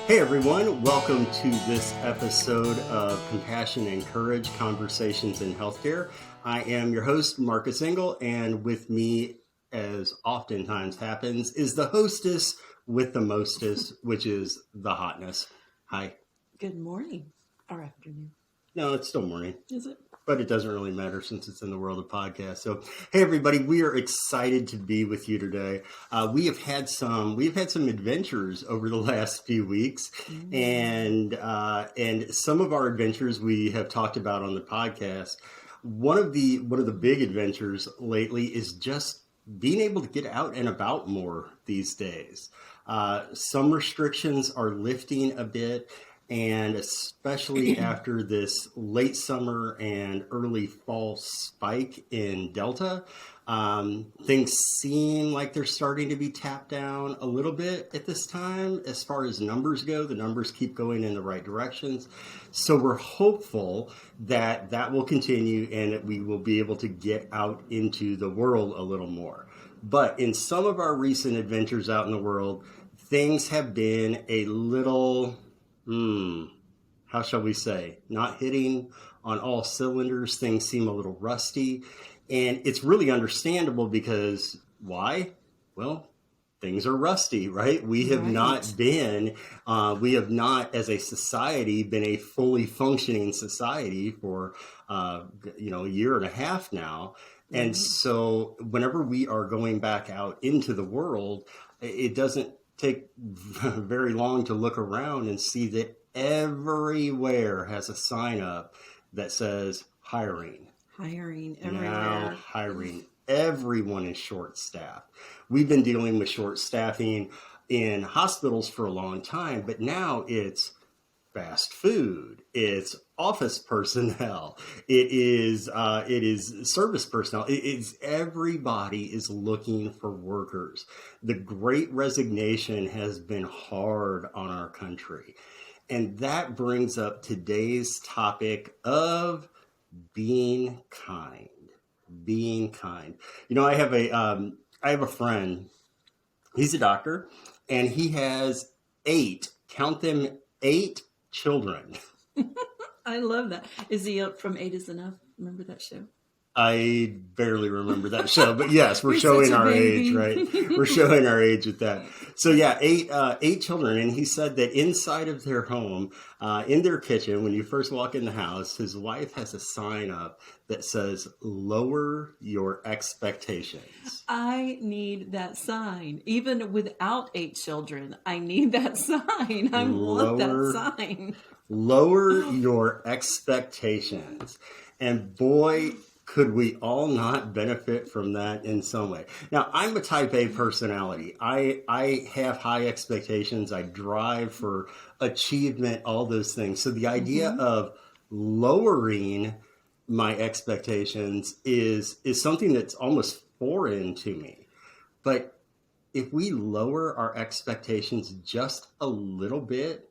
Hey everyone, welcome to this episode of Compassion and Courage Conversations in Healthcare. I am your host, Marcus Engel, and with me, as oftentimes happens, is the hostess with the mostest, which is the Hotness. Hi. Good morning or afternoon. No, it's still morning. Is it? But it doesn't really matter since it's in the world of podcasts. So, hey everybody, we are excited to be with you today. We have had some adventures over the last few weeks, and some of our adventures we have talked about on the podcast. One of the big adventures lately is just being able to get out and about more these days. Some restrictions are lifting a bit. And especially after this late summer and early fall spike in Delta, things seem like they're starting to be tapped down a little bit at this time. As far as numbers go, the numbers keep going in the right directions. So we're hopeful that that will continue and that we will be able to get out into the world a little more. But in some of our recent adventures out in the world, things have been a little... how shall we say, not hitting on all cylinders. Things seem a little rusty. And it's really understandable because why? Well, things are rusty, right? We have not as a society, been a fully functioning society for, a year and a half now. And so whenever we are going back out into the world, it doesn't take very long to look around and see that everywhere has a sign up that says hiring. Hiring everywhere. Now hiring. Everyone is short staffed. We've been dealing with short staffing in hospitals for a long time, but now it's fast food, it's office personnel, it is service personnel. It's everybody is looking for workers. The Great Resignation has been hard on our country, and that brings up today's topic of being kind. Being kind. You know, I have a friend. He's a doctor, and he has 8 children. I love that. Is he up from 8 is Enough? Remember that show? I barely remember that show, but yes, we're You're showing our baby. age, right? We're showing our age with that. So yeah, 8 children. And he said that inside of their home, in their kitchen, when you first walk in the house, his wife has a sign up that says, "Lower your expectations." I need that sign. Even without 8 children, I need that sign. I want that sign. Lower your expectations. And boy, could we all not benefit from that in some way? Now, I'm a type A personality. I have high expectations. I drive for achievement, all those things. So the idea of lowering my expectations is something that's almost foreign to me. But if we lower our expectations just a little bit,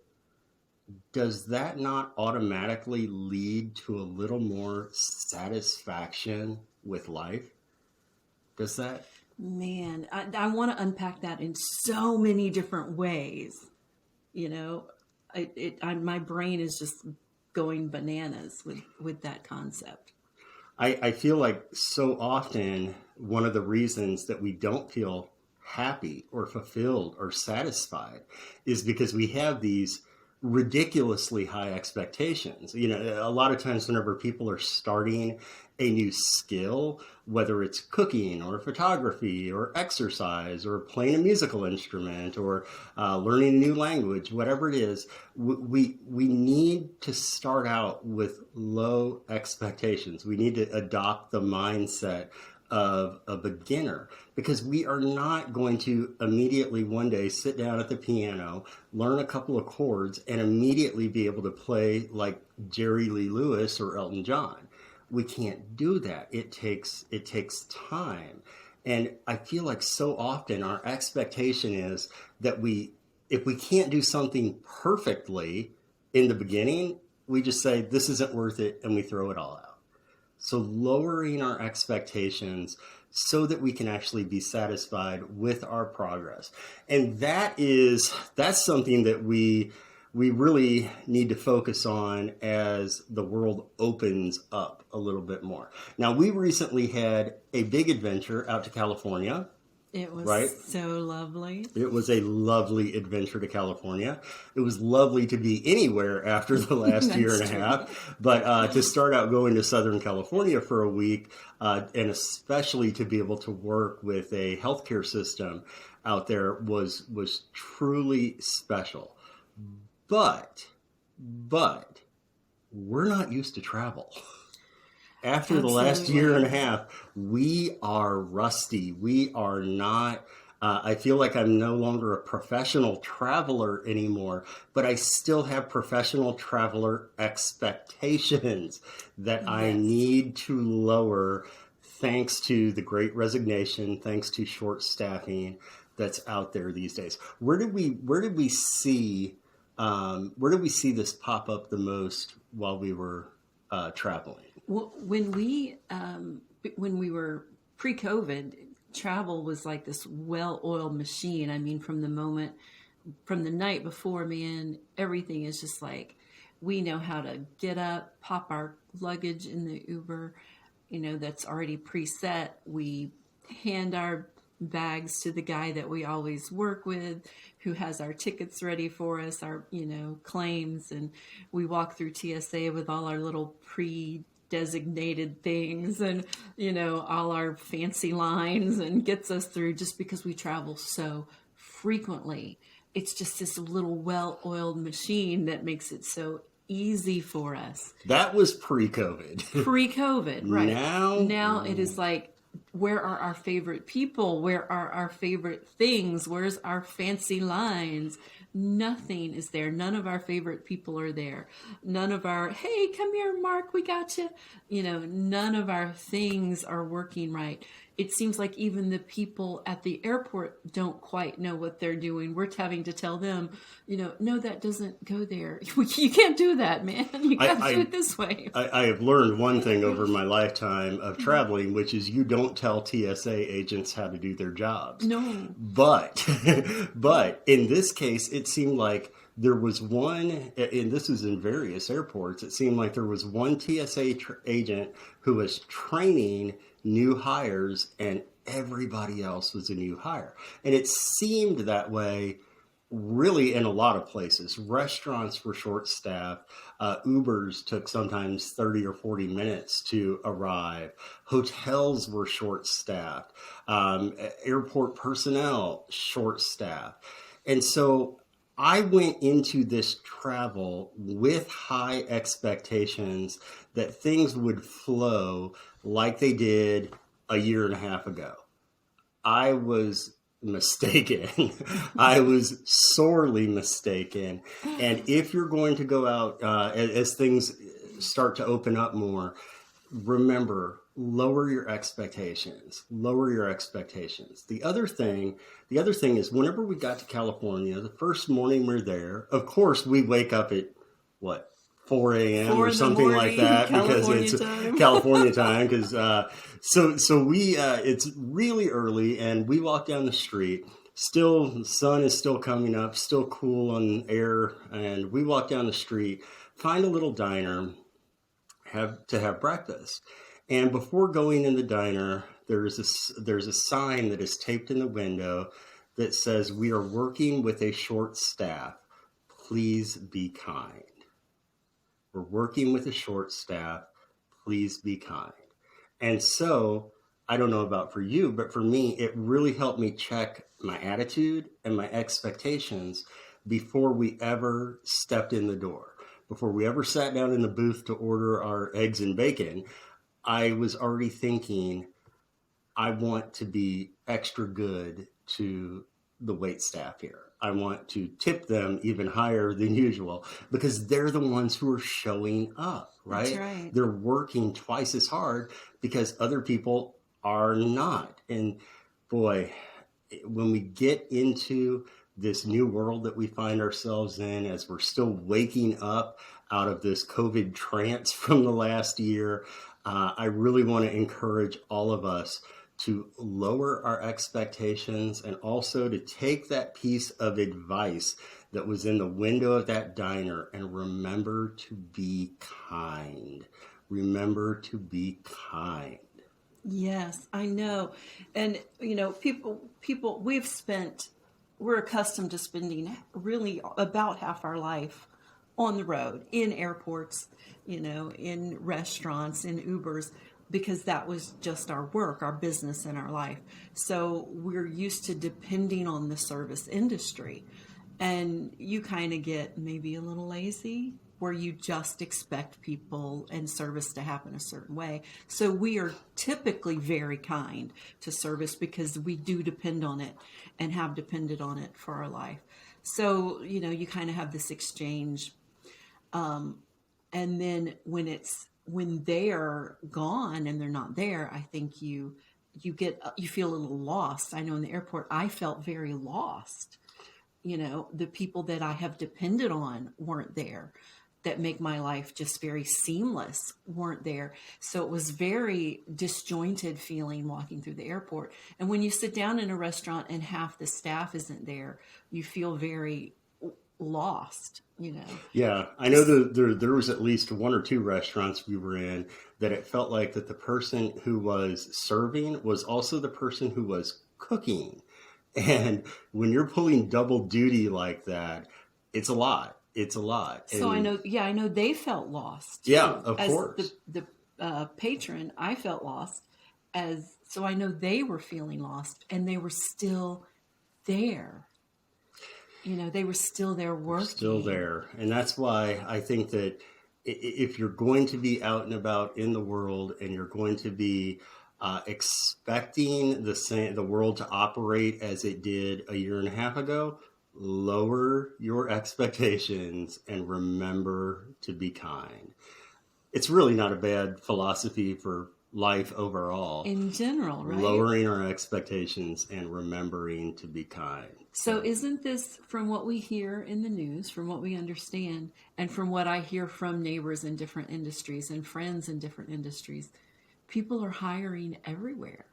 does that not automatically lead to a little more satisfaction with life? Does that? Man, I want to unpack that in so many different ways. You know, my brain is just going bananas with that concept. I feel like so often one of the reasons that we don't feel happy or fulfilled or satisfied is because we have these ridiculously high expectations. You know, a lot of times whenever people are starting a new skill, whether it's cooking or photography or exercise or playing a musical instrument or learning a new language, whatever it is, we need to start out with low expectations. We need to adopt the mindset of a beginner, because we are not going to immediately one day sit down at the piano, learn a couple of chords, and immediately be able to play like Jerry Lee Lewis or Elton John. We can't do that. It takes time. And I feel like so often our expectation is that if we can't do something perfectly in the beginning, we just say, this isn't worth it, and we throw it all out. So lowering our expectations so that we can actually be satisfied with our progress. And that's something that we really need to focus on as the world opens up a little bit more. Now, we recently had a big adventure out to California. It was Right? so lovely. It was a lovely adventure to California. It was lovely to be anywhere after the last year and a half. But to start out going to Southern California for a week, and especially to be able to work with a healthcare system out there was truly special. But we're not used to travel. After the last year and a half, we are rusty. We are not, I feel like I'm no longer a professional traveler anymore, but I still have professional traveler expectations that I need to lower thanks to the Great Resignation, thanks to short staffing that's out there these days. Where did we see this pop up the most while we were traveling? Well, when we were pre-COVID, travel was like this well-oiled machine. I mean, from the night before, man, everything is just like, we know how to get up, pop our luggage in the Uber, that's already preset. We hand our bags to the guy that we always work with, who has our tickets ready for us, our, claims, and we walk through TSA with all our little designated things and all our fancy lines, and gets us through just because we travel so frequently. It's just this little well-oiled machine that makes it so easy for us. That was pre-COVID. Pre-COVID, right. Now it is like, where are our favorite people? Where are our favorite things? Where's our fancy lines? Nothing is there. None of our favorite people are there. None of our, hey, come here, Mark, we got you. None of our things are working right. It seems like even the people at the airport don't quite know what they're doing. We're having to tell them, no, that doesn't go there. You can't do that, man. You got to do it this way. I have learned one thing over my lifetime of traveling, which is you don't tell TSA agents how to do their jobs. No. But in this case, it seemed like there was one, and this is in various airports, it seemed like there was one TSA agent who was training new hires, and everybody else was a new hire. And it seemed that way really in a lot of places. Restaurants were short-staffed. Ubers took sometimes 30 or 40 minutes to arrive. Hotels were short-staffed. Airport personnel, short-staffed. And so I went into this travel with high expectations that things would flow like they did a year and a half ago. I was mistaken. I was sorely mistaken. And if you're going to go out as things start to open up more, remember, lower your expectations. Lower your expectations. The other thing is, whenever we got to California, the first morning we're there, of course we wake up at 4 a.m. or something like that, because it's California time. Because so we it's really early, and we walk down the street. Still, the sun is still coming up, still cool on air, and we walk down the street, find a little diner, have breakfast. And before going in the diner, there's a sign that is taped in the window that says, "We are working with a short staff. Please be kind." We're working with a short staff. Please be kind. And so, I don't know about for you, but for me, it really helped me check my attitude and my expectations before we ever stepped in the door. Before we ever sat down in the booth to order our eggs and bacon, I was already thinking, I want to be extra good to the wait staff here. I want to tip them even higher than usual, because they're the ones who are showing up, right? That's right. They're working twice as hard because other people are not. And boy, when we get into this new world that we find ourselves in, as we're still waking up out of this COVID trance from the last year, I really want to encourage all of us to lower our expectations and also to take that piece of advice that was in the window of that diner and remember to be kind. Remember to be kind. Yes, I know. And people we're accustomed to spending really about half our life on the road, in airports, in restaurants, in Ubers, because that was just our work, our business, and our life. So we're used to depending on the service industry. And you kind of get maybe a little lazy where you just expect people and service to happen a certain way. So we are typically very kind to service because we do depend on it and have depended on it for our life. So, you kind of have this exchange. And then when they're gone and they're not there, I think you feel a little lost. I know in the airport, I felt very lost. The people that I have depended on weren't there, that make my life just very seamless weren't there. So it was very disjointed feeling walking through the airport. And when you sit down in a restaurant and half the staff isn't there, you feel very lost. Yeah, I know there was at least one or two restaurants we were in that it felt like that the person who was serving was also the person who was cooking. And when you're pulling double duty like that, it's a lot. It's a lot. So And I know they felt lost yeah, too. of As course. the patron, I felt lost. So I know they were feeling lost, and they were still there. They were still there Still working. there. And that's why I think that if you're going to be out and about in the world and you're going to be expecting the world to operate as it did a year and a half ago, lower your expectations and remember to be kind. It's really not a bad philosophy for life overall. In general, right? Lowering our expectations and remembering to be kind. So isn't this, from what we hear in the news, from what we understand, and from what I hear from neighbors in different industries and friends in different industries, people are hiring everywhere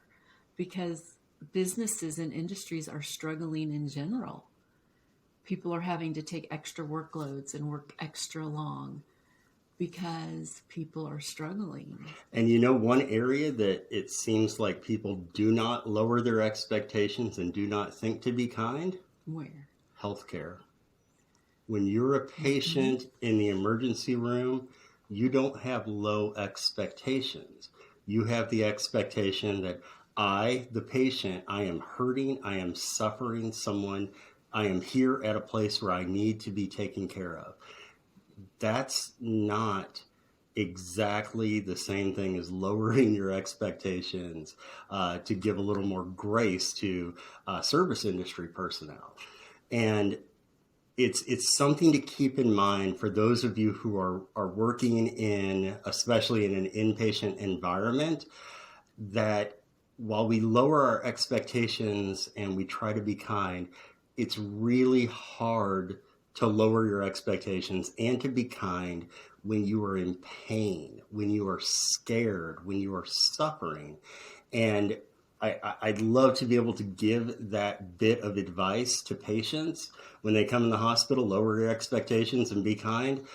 because businesses and industries are struggling in general. People are having to take extra workloads and work extra long because people are struggling. And one area that it seems like people do not lower their expectations and do not think to be kind? Where? Healthcare. When you're a patient in the emergency room, you don't have low expectations. You have the expectation that I, the patient, I am hurting, I am suffering I am here at a place where I need to be taken care of. That's not exactly the same thing as lowering your expectations to give a little more grace to service industry personnel. And it's something to keep in mind for those of you who are working especially in an inpatient environment, that while we lower our expectations and we try to be kind, it's really hard to lower your expectations and to be kind when you are in pain, when you are scared, when you are suffering. And I'd love to be able to give that bit of advice to patients when they come in the hospital: lower your expectations and be kind.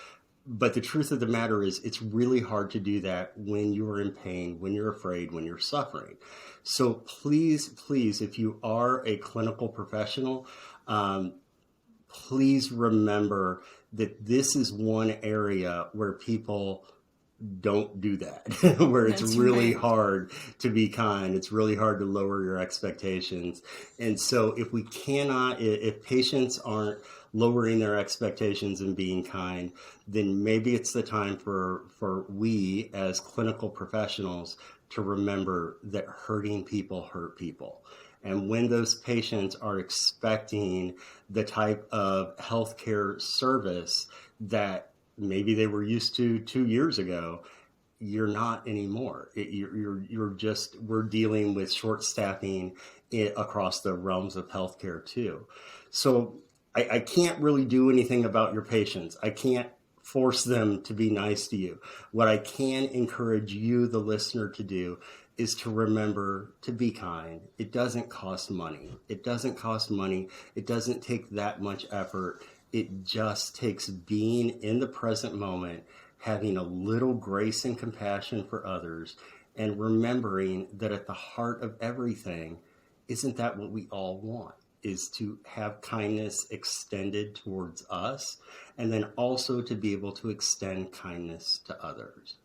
But the truth of the matter is, it's really hard to do that when you're in pain, when you're afraid, when you're suffering. So please, please, if you are a clinical professional, please remember that this is one area where people don't do that, where it's That's really right. hard to be kind. It's really hard to lower your expectations. And so if patients aren't lowering their expectations and being kind, then maybe it's the time for we as clinical professionals to remember that hurting people hurt people. And when those patients are expecting the type of healthcare service that maybe they were used to 2 years ago, you're not anymore. We're dealing with short staffing across the realms of healthcare too. So I can't really do anything about your patients. I can't force them to be nice to you. What I can encourage you, the listener, to do is to remember to be kind. It doesn't cost money. It doesn't cost money. It doesn't take that much effort. It just takes being in the present moment, having a little grace and compassion for others, and remembering that at the heart of everything, isn't that what we all want? Is to have kindness extended towards us, and then also to be able to extend kindness to others.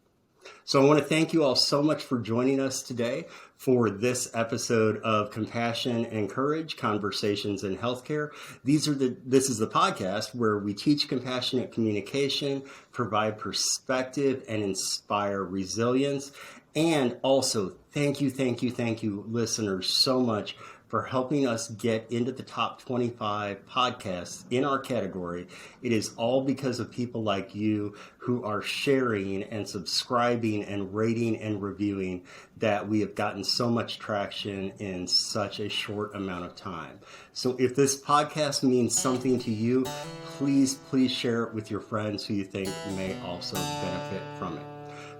So I want to thank you all so much for joining us today for this episode of Compassion and Courage, Conversations in Healthcare. This is the podcast where we teach compassionate communication, provide perspective, and inspire resilience. And also, thank you, listeners, so much for helping us get into the top 25 podcasts in our category. It is all because of people like you who are sharing and subscribing and rating and reviewing that we have gotten so much traction in such a short amount of time. So if this podcast means something to you, please share it with your friends who you think may also benefit from it.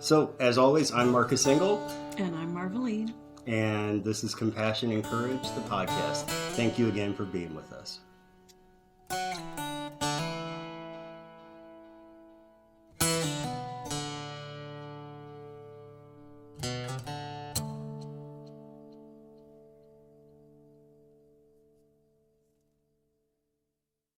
So as always, I'm Marcus Engel. And I'm Marveline. And this is Compassion and Courage, the podcast. Thank you again for being with us.